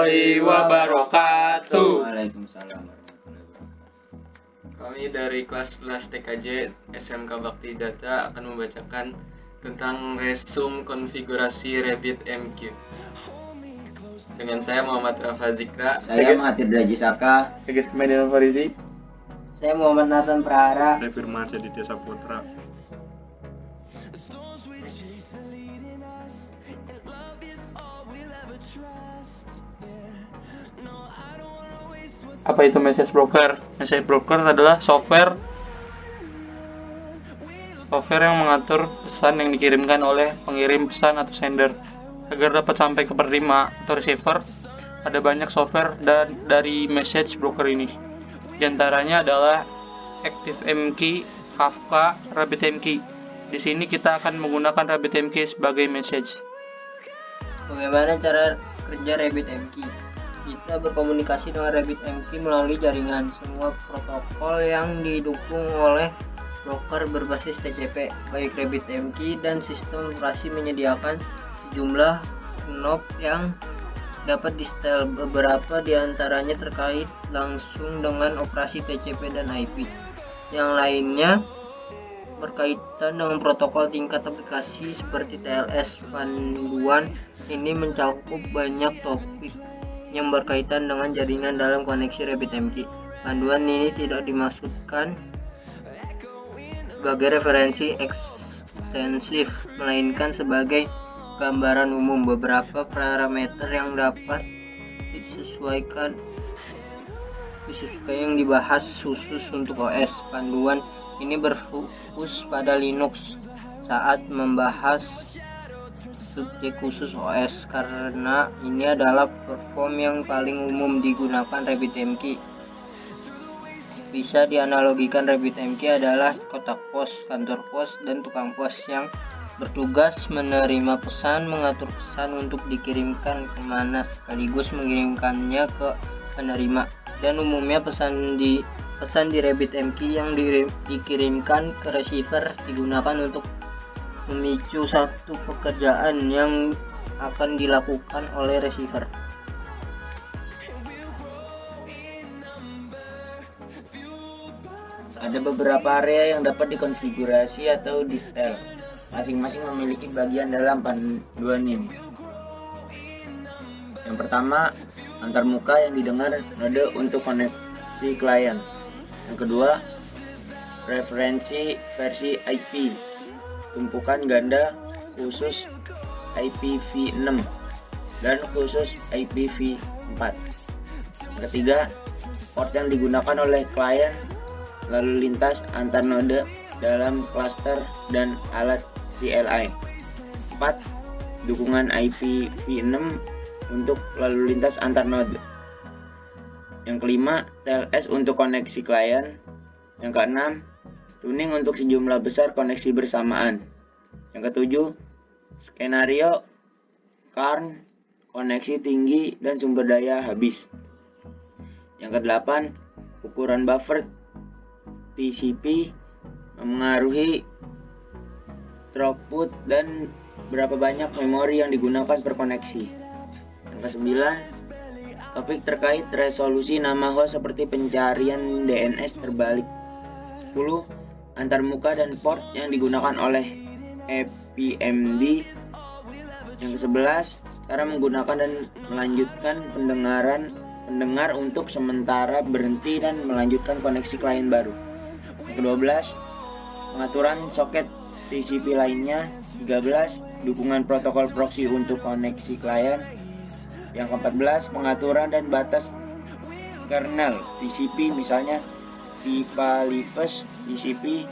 warahmatullahi wabarakatuh. Waalaikumsalam warahmatullahi wabarakatuh. Kami dari kelas 11 TKJ SMK Bakti Data akan membacakan tentang resume konfigurasi RabbitMQ. Dengan saya Muhammad Rafa Zikra. Saya Mahathir Drajisaka. Saya Ismail Farizi. Saya Muhammad Nathan Prahara. Saya Firman Seditya Saputra. Apa itu message broker? Message broker adalah software yang mengatur pesan yang dikirimkan oleh pengirim pesan atau sender agar dapat sampai ke penerima atau receiver. Ada banyak software dari message broker ini. Di antaranya adalah ActiveMQ, Kafka, RabbitMQ. Di sini kita akan menggunakan RabbitMQ sebagai message. Bagaimana cara kerja RabbitMQ? Kita berkomunikasi dengan RabbitMQ melalui jaringan. Semua protokol yang didukung oleh broker berbasis TCP, baik RabbitMQ dan sistem operasi menyediakan sejumlah knob yang dapat di-setel. Beberapa di antaranya terkait langsung dengan operasi TCP dan IP. Yang lainnya berkaitan dengan protokol tingkat aplikasi seperti TLS. Panduan ini mencakup banyak topik yang berkaitan dengan jaringan dalam koneksi RabbitMQ. Panduan ini tidak dimaksudkan sebagai referensi ekstensif, melainkan sebagai gambaran umum. Beberapa parameter yang dapat disesuaikan yang dibahas khusus untuk OS. Panduan ini berfokus pada Linux saat membahas subjek khusus OS karena ini adalah platform yang paling umum digunakan RabbitMQ. Bisa dianalogikan RabbitMQ adalah kotak pos, kantor pos, dan tukang pos yang bertugas menerima pesan, mengatur pesan untuk dikirimkan kemana, sekaligus mengirimkannya ke penerima. Dan umumnya pesan di RabbitMQ yang dikirimkan ke receiver digunakan untuk memicu satu pekerjaan yang akan dilakukan oleh receiver. Ada beberapa area yang dapat dikonfigurasi atau di-setel. Masing-masing memiliki bagian dalam panduan ini. Yang pertama, antarmuka yang didengar node untuk koneksi klien. Yang kedua, referensi versi IP, tumpukan ganda khusus IPv6 dan khusus IPv4. Yang ketiga, port yang digunakan oleh klien, lalu lintas antar node dalam cluster dan alat CLI. 4. Dukungan IPv6 untuk lalu lintas antar node. Yang kelima, TLS untuk koneksi klien. Yang keenam, tuning untuk sejumlah besar koneksi bersamaan. Yang ketujuh, skenario, karn, koneksi tinggi dan sumber daya habis. Yang kedelapan, ukuran buffer TCP memengaruhi throughput dan berapa banyak memori yang digunakan per koneksi. Yang kesembilan, topik terkait resolusi nama host seperti pencarian DNS terbalik. 10. Antarmuka dan port yang digunakan oleh EPMD. Yang ke-11, cara menggunakan dan melanjutkan pendengar untuk sementara berhenti dan melanjutkan koneksi klien baru. Yang ke-12, pengaturan soket TCP lainnya. 13, dukungan protokol proxy untuk koneksi klien. Yang ke-14, pengaturan dan batas kernel TCP, misalnya Pipalipes TCP,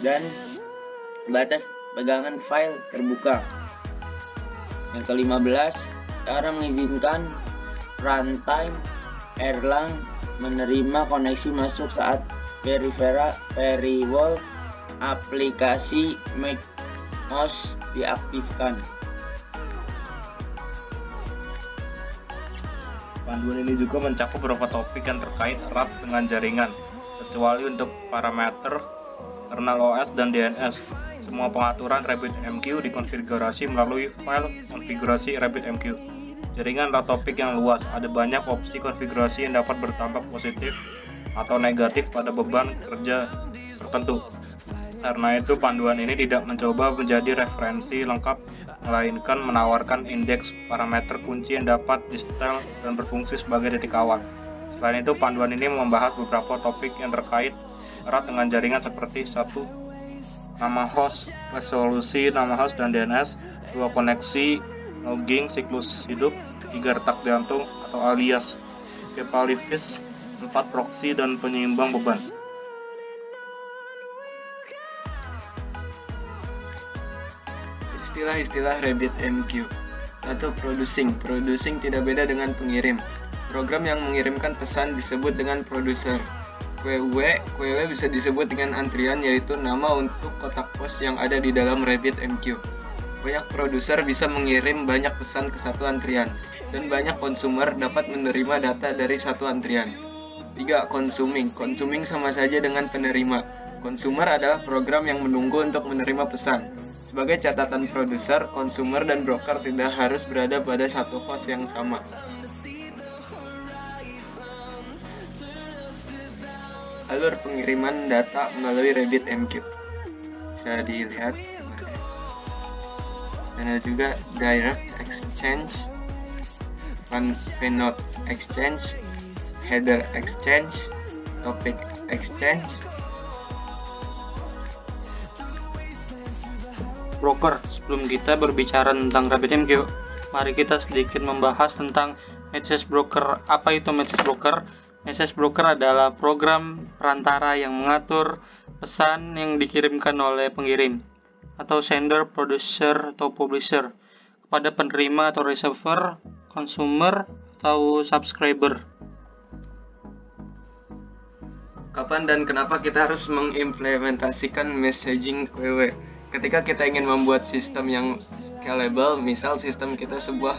dan batas pegangan file terbuka. Yang ke-15, cara mengizinkan runtime Erlang menerima koneksi masuk saat peripheral aplikasi macOS diaktifkan. Panduan ini juga mencakup beberapa topik yang terkait erat dengan jaringan, kecuali untuk parameter kernel OS dan DNS. Semua pengaturan RabbitMQ dikonfigurasi melalui file konfigurasi RabbitMQ. Jaringan adalah topik yang luas. Ada banyak opsi konfigurasi yang dapat berdampak positif atau negatif pada beban kerja tertentu. Karena itu, panduan ini tidak mencoba menjadi referensi lengkap, melainkan menawarkan indeks parameter kunci yang dapat di-setel dan berfungsi sebagai titik awal. Selain itu, panduan ini membahas beberapa topik yang terkait erat dengan jaringan seperti 1. Nama host, resolusi nama host dan DNS, 2. Koneksi, logging, siklus hidup, 3. Retak jantung atau alias Kepalivis, 4. Proxy dan penyeimbang beban. Istilah-istilah RabbitMQ. 1. Producing tidak beda dengan pengirim. Program yang mengirimkan pesan disebut dengan producer. QW bisa disebut dengan antrian, yaitu nama untuk kotak pos yang ada di dalam RabbitMQ. Banyak produser bisa mengirim banyak pesan ke satu antrian, dan banyak konsumer dapat menerima data dari satu antrian. 3. Consuming sama saja dengan penerima. Konsumer adalah program yang menunggu untuk menerima pesan. Sebagai catatan produser, konsumer dan broker tidak harus berada pada satu host yang sama. Alur pengiriman data melalui RabbitMQ bisa dilihat. Dan ada juga Direct Exchange, VNode Exchange, Header Exchange, Topic Exchange. Broker, sebelum kita berbicara tentang RabbitMQ, mari kita sedikit membahas tentang message broker. Apa itu message broker? Message broker adalah program perantara yang mengatur pesan yang dikirimkan oleh pengirim atau sender, producer, atau publisher kepada penerima atau receiver, consumer, atau subscriber. Kapan dan kenapa kita harus mengimplementasikan messaging QW? Ketika kita ingin membuat sistem yang scalable, misal sistem kita sebuah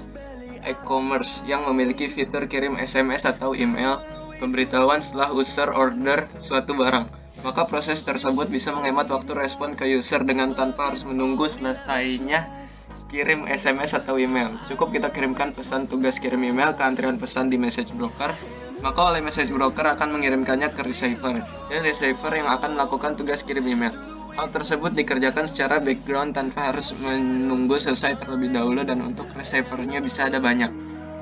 e-commerce yang memiliki fitur kirim SMS atau email pemberitahuan setelah user order suatu barang, maka proses tersebut bisa menghemat waktu respon ke user dengan tanpa harus menunggu selesainya kirim SMS atau email. Cukup kita kirimkan pesan tugas kirim email ke antrian pesan di message broker, maka oleh message broker akan mengirimkannya ke receiver, dan receiver yang akan melakukan tugas kirim email. Hal tersebut dikerjakan secara background tanpa harus menunggu selesai terlebih dahulu, dan untuk receivernya bisa ada banyak.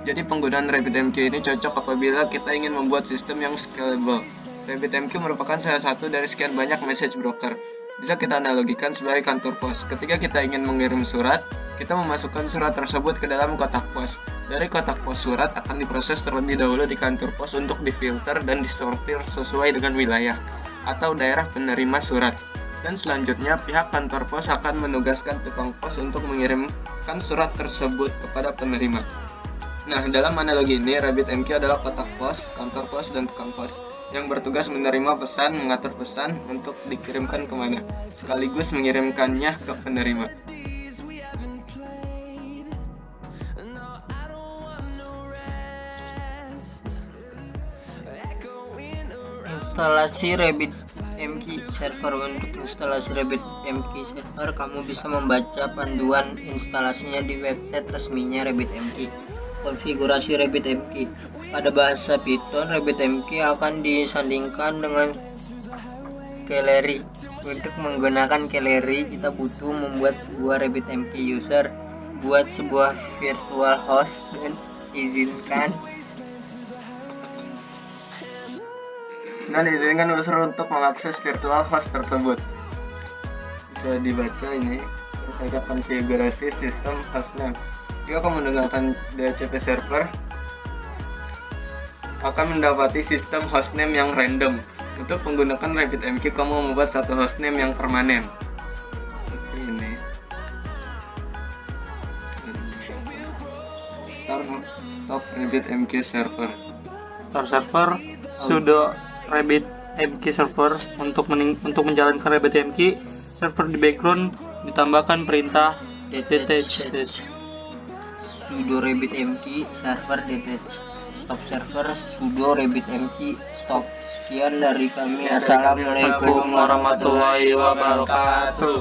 Jadi penggunaan RabbitMQ ini cocok apabila kita ingin membuat sistem yang scalable. RabbitMQ merupakan salah satu dari sekian banyak message broker. Bisa kita analogikan sebagai kantor pos. Ketika kita ingin mengirim surat, kita memasukkan surat tersebut ke dalam kotak pos. Dari kotak pos, surat akan diproses terlebih dahulu di kantor pos untuk difilter dan disortir sesuai dengan wilayah atau daerah penerima surat. Dan selanjutnya pihak kantor pos akan menugaskan tukang pos untuk mengirimkan surat tersebut kepada penerima. Nah, dalam analogi ini, RabbitMQ adalah kotak pos, kantor pos, dan tukang pos yang bertugas menerima pesan, mengatur pesan untuk dikirimkan kemana, sekaligus mengirimkannya ke penerima. Instalasi RabbitMQ server. Untuk instalasi RabbitMQ server, kamu bisa membaca panduan instalasinya di website resminya RabbitMQ. Konfigurasi RabbitMQ. Pada bahasa Python, RabbitMQ akan disandingkan dengan Celery. Untuk menggunakan Celery, kita butuh membuat sebuah RabbitMQ user, buat sebuah virtual host, dan izinkan user untuk mengakses virtual host tersebut. Bisa dibaca ini. Terus ada konfigurasi sistem hostname. Jika kamu menggunakan DHCP server, akan mendapati sistem hostname yang random. Untuk menggunakan RabbitMQ, kamu membuat satu hostname yang permanen. Seperti ini. Stop RabbitMQ server. Start server, sudo RabbitMQ server. Untuk menjalankan RabbitMQ server di background ditambahkan perintah detach. Sudo RabbitMQ server detach. Stop server, sudo RabbitMQ stop. Sekian dari kami. Assalamualaikum warahmatullahi wabarakatuh.